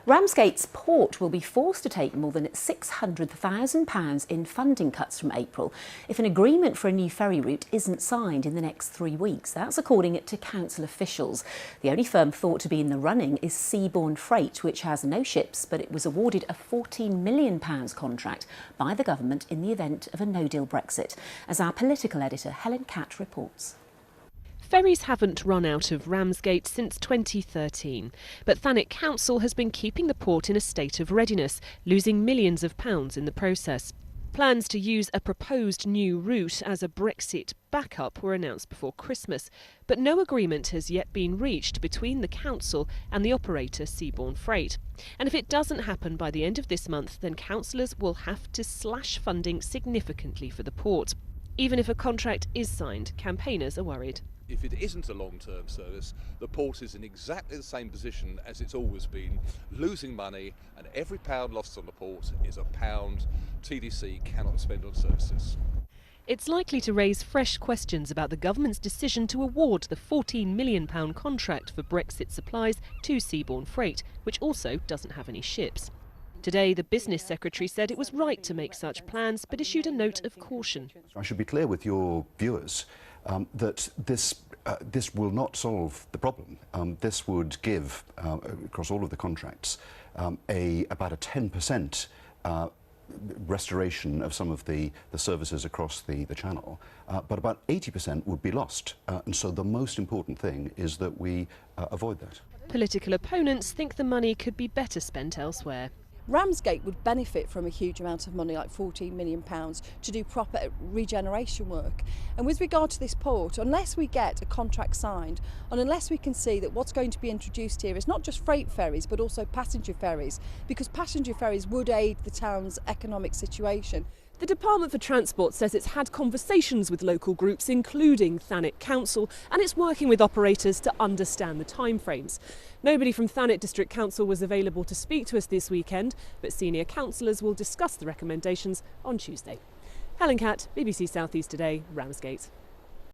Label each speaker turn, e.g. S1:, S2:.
S1: Ramsgate's port will be forced to take more than £600,000 in funding cuts from April if an agreement for a new ferry route isn't signed in the next 3 weeks. That's according to council officials. The only firm thought to be in the running is Seaborne Freight, which has no ships, but it was awarded a £14 million contract by the government in the event of a no-deal Brexit, as our political editor Helen Catt reports.
S2: Ferries haven't run out of Ramsgate since 2013, but Thanet Council has been keeping the port in a state of readiness, losing millions of pounds in the process. Plans to use a proposed new route as a Brexit backup were announced before Christmas, but no agreement has yet been reached between the council and the operator Seaborne Freight. And if it doesn't happen by the end of this month, then councillors will have to slash funding significantly for the port. Even if a contract is signed, campaigners are worried.
S3: If it isn't a long-term service, the port is in exactly the same position as it's always been, losing money, and every pound lost on the port is a pound TDC cannot spend on services.
S2: It's likely to raise fresh questions about the government's decision to award the £14 million contract for Brexit supplies to Seaborne Freight, which also doesn't have any ships. Today, the business secretary said it was right to make such plans, but issued a note of caution.
S4: I should be clear with your viewers that this will not solve the problem. This would give, across all of the contracts, about a 10% restoration of some of the services across the channel, but about 80% would be lost. And so the most important thing is that we avoid that.
S2: Political opponents think the money could be better spent elsewhere.
S5: Ramsgate would benefit from a huge amount of money, like £14 million, to do proper regeneration work. And with regard to this port, unless we get a contract signed, and unless we can see that what's going to be introduced here is not just freight ferries, but also passenger ferries, because passenger ferries would aid the town's economic situation.
S2: The Department for Transport says it's had conversations with local groups, including Thanet Council, and it's working with operators to understand the timeframes. Nobody from Thanet District Council was available to speak to us this weekend, but senior councillors will discuss the recommendations on Tuesday. Helen Catt, BBC South East Today, Ramsgate.